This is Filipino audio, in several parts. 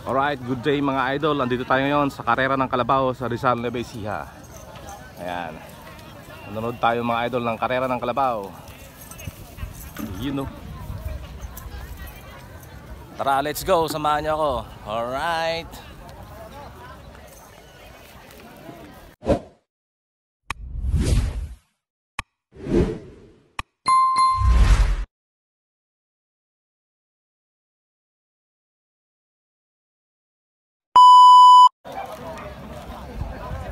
Alright, good day mga idol. Andito tayo ngayon sa karera ng Kalabaw sa Rizal, Nueva Ecija. Ayan. Nanonood tayo mga idol ng karera ng Kalabaw. Yun o. Tara, let's go. Samahan niyo ako. Alright.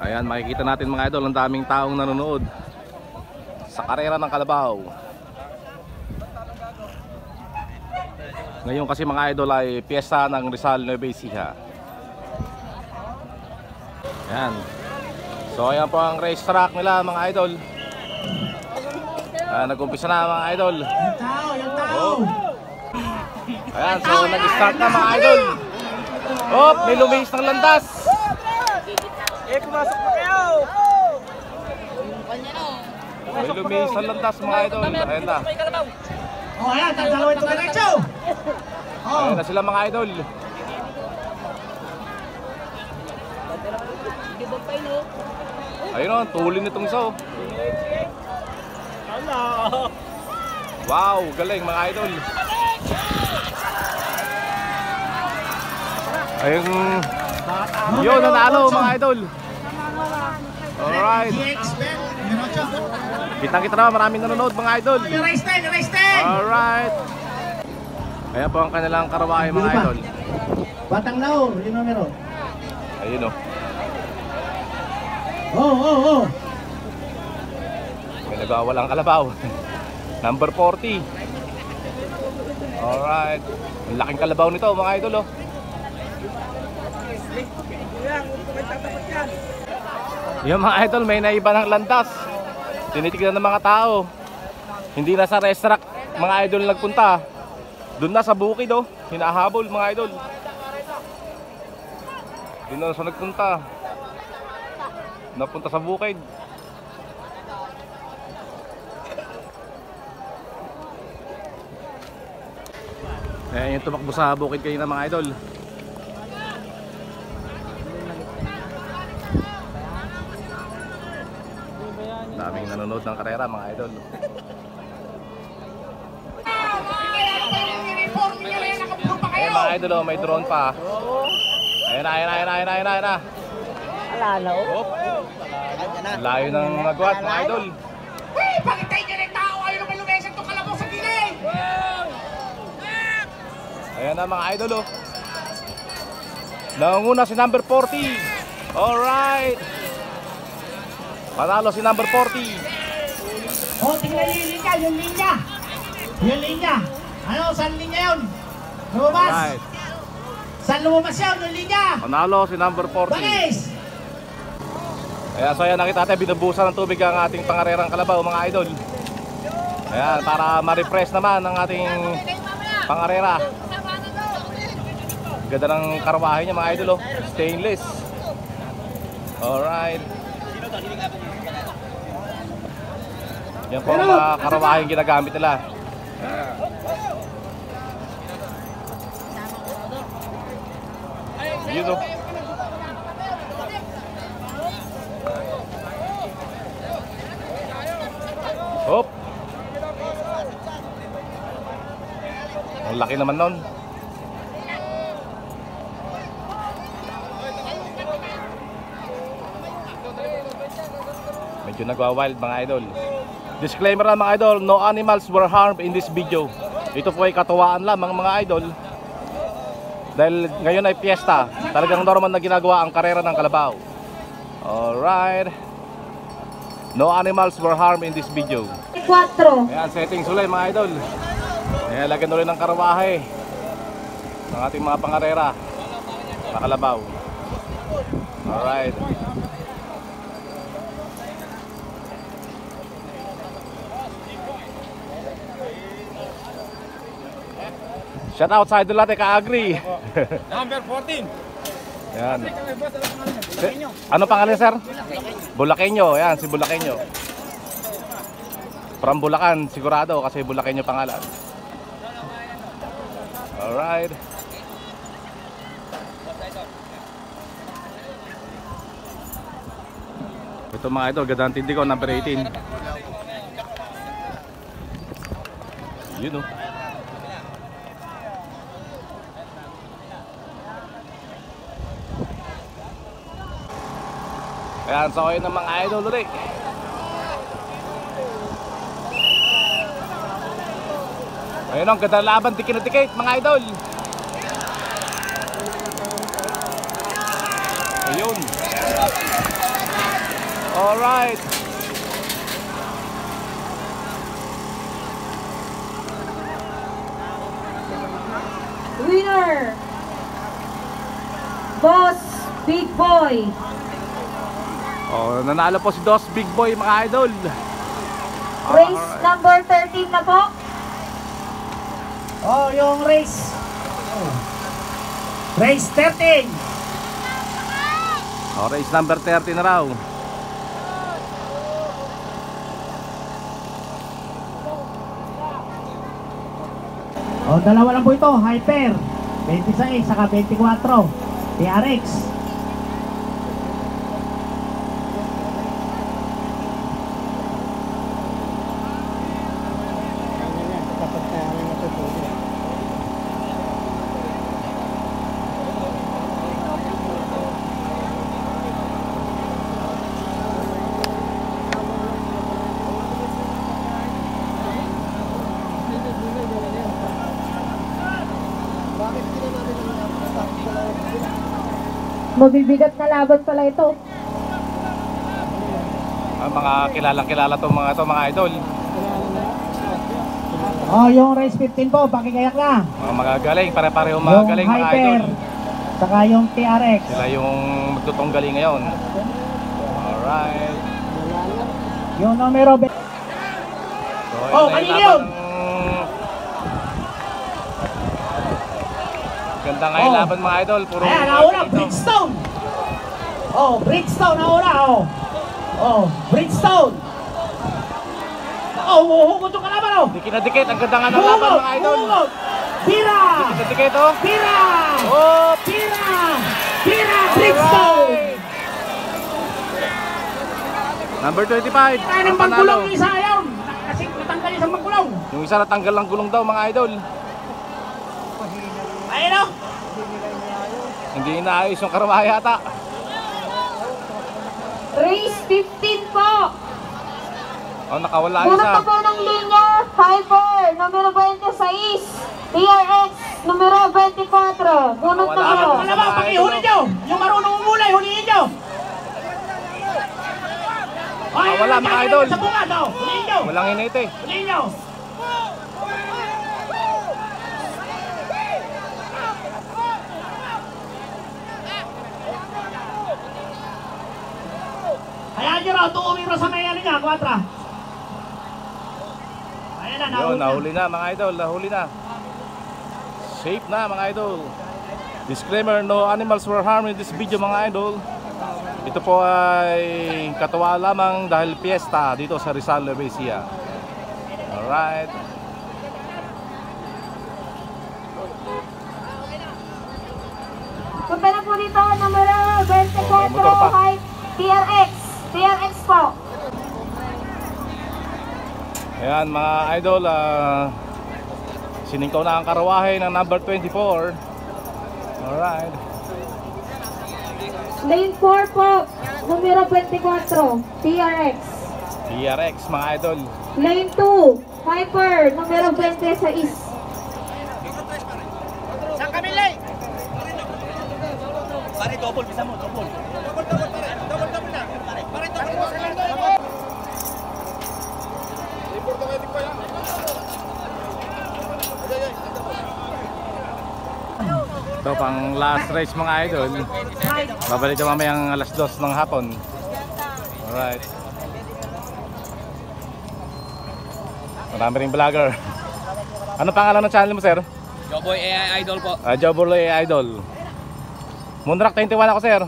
Ayan, makikita natin mga idol, ang daming taong nanonood sa karera ng Kalabaw. Ngayon kasi mga idol ay piyesta ng Rizal, Nueva Ecija. Ayan. So ayan po ang racetrack nila mga idol. Nag-umpisa na mga idol. Yung tao! Ayan, so nag-start na mga idol. Oh, may lumihis ng landas. Pumasok na kayo! May lumihis ng landas mga idol. Ayan na. Oh, ayan, dalawa ito diretso! Ayan na sila mga idol. Ayun o, tulin nitong isa o. Wow, galing mga idol. Ayun, yun, nanalo mga idol. Alright. Kitang-kita naman, maraming nanonood mga idol. Yung race 10, yung race 10! Alright. Ayan po ang kanilang karawahe mga idol. Batang Laor, yung numero. Ayun o. Oh. May nagawalang Kalabaw. Number 40. Alright. Ang laking Kalabaw nito mga idol o. Yung mga idol, may naiba ng landas. Tinitignan ng mga tao. Hindi na sa racetrack mga idol nagpunta. Doon na sa bukid oh. Hinahabol mga idol. Doon na sa nagpunta. Napunta sa bukid. Ayan yung tumakbo sa bukid kayo na mga idol. Daming nanonood ng karera mga idol. Ayan mga idol oh, may drone pa. Ayan na. Alala Oh. Layo ng nagwat mga idol. Hey, pakitay nyo ng tao! Ayaw naman lumesan itong Kalabaw sa gilid! Ayan na mga idol oh. Nangunguna si number 40. Alright. Panalo si number 40. Oh, tingnan yung linya! Yung linya! Ano, saan linya yun? Lumabas! Alright. Saan lumabas yun, yung linya? Panalo si number 40. Banis! Ayan, so ayan nakita natin, binubusan ng tubig ang ating pangarerang Kalabaw mga idol. Ayan, para ma-refresh naman ang ating pangarera. Ganda ng karwahe niya mga idol oh. Stainless. Alright. Yan po ang mga karawaheng ginagamit nila. Yun o. Hop. Ang laki naman nun. Medyo nagwa-wild mga idol. Disclaimer lang mga idol, no animals were harmed in this video. Ito po ay katuwaan lamang mga idol. Dahil ngayon ay piyesta, talagang normal na ginagawa ang karera ng Kalabaw. Alright. No animals were harmed in this video. 4. Ayan, settings ulit mga idol. Ayan, lagyan ulit ng karawahe ng ating mga pangarera na Kalabaw. Alright. Shout out sa idol natin, ka-agree. Number 14. Yan. Ano pangalan sir? Bulakenyo. Yan, si Bulakenyo. From Bulacan, sigurado kasi Bulakenyo pangalan. Alright. Ito mga idol, gandang tindi ko, number 18. Yun o. Ayan, so kayo ng mga idol ulit. Ayun o, ganda laban, dikit na dikit mga idol. Ayun. Alright. Winner, Boss Big Boy. Oh, nanalo po si Dos Big Boy mga idol. Race number 13 na po. Oh, yung race. Race 13. Oh, race number 30 na raw. Oh, dalawa lang po ito. Hyper. 26 saka 24. TRX. Mabibigat na laban pala ito. Mga kilalang-kilala to mga idol. Oh, yung race 15 po. Pakikayak na. Mga magagaling, pare-pareho Yung magagaling mga idol. Hyper. Saka yung TRX. Sila yung magtutunggali ngayon. Alright. Yung numero. So, Oh, ayun na yung kanina laban yun. ng- Ganda nga yung Oh. laban mga idol. Puro Ayan, nauna. Bridgestone. Oh, Bridgestone. Nauna. Oh. Oh, Bridgestone. Oh, huhugot yung kalaban. Oh. Dikit na dikit. Ang ganda nga ng laban mga idol. Huhugot. Pira. Dikit na dikit oh. Pira. Oh, Pira. Pira. Bridgestone. number 25. Kaya ng ang magulong panalo. isa yun. Kasi natanggal yung sa magulong. Yung isa natanggal ng gulong daw mga idol. Ayun o. Hindi inaayos yung karawahe yata. Race 15 po. Oh, nakawala yung Bunot isa. na po ng linya, Hyper, numero 26. TRX, numero 24. Bunot na Wala. po. Alam mo, pakihuli nyo. Yung marunong umulay, huliin nyo. Ay, wala, ano, mga gagawin idol. Sa bunga daw. Huliin nyo. Walang init eh. Huliin nyo. Hayaan nyo raw, tuuming raw sa may ano niya, 4. Ayan na, Yun, nahuli na. nahuli na mga idol. Nahuli na. Safe na mga idol. Disclaimer, no animals were harmed in this video mga idol. Ito po ay katuwa lamang dahil piyesta dito sa Rizal, Nuecia. Alright. Punta na po dito, numero 24, motor pa. TRX. TRX po. Ayan mga idol, siningkaw na ang karawahe ng number 24. Alright. Lane 4 po, numero 24, TRX. TRX mga idol. Lane 2, Hyper, numero 26. Saan kami, Lay? Ito pang last race mga idol. Babalik na mamayang alas 2 ng hapon. Alright. Marami ring vlogger. Ano pangalan ng channel mo, sir? Joboy AI Idol po. Joburloy Idol. Moonrock 21 ako, sir.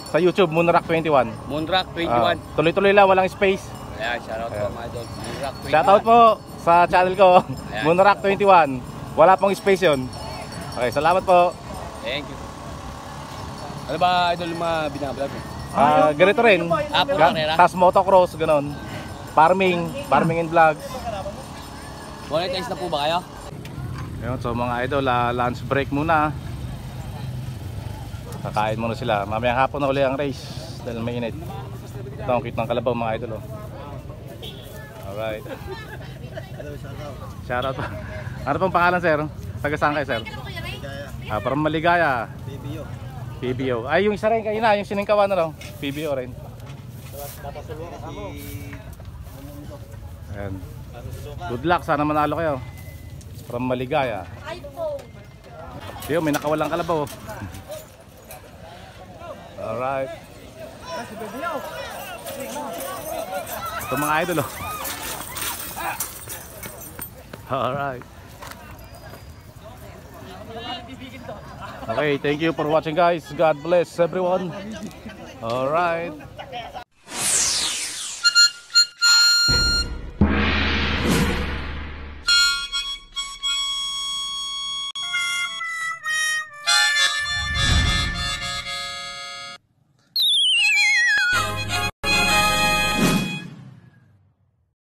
Sa YouTube, Moonrock 21. Moonrock 21. Tuloy-tuloy lang, walang space. Ayan, shoutout po mga idol. Moonrock 21. Shoutout po sa channel ko, Ayan. Moonrock 21. Wala pong space yun. Okay, salamat po. Thank you. Ano ba idol yung mga binablog mo? Ganito rin. Puro karera. Tas motocross, ganon. Farming and vlogs. Monetize na po ba kayo? Ayun, so mga idol, lunch break muna. Kakain muna sila. Mamayang hapon na uli ang race dahil mainit. Ito ang cute ng kalabaw mga idol. Alright. Shoutout pa. Ano pong pangalan, sir? Taga saan kayo, sir? Parang Maligaya. PBO. Ay, yung isa rin kayo na, yung siningkawan na PBO rin. Ayan. Good luck, sana manalo kayo. From Maligaya. Yo, may nakawalang kalabaw. Alright. Ito mga idol. Alright. Okay, thank you for watching guys. God bless everyone. Alright.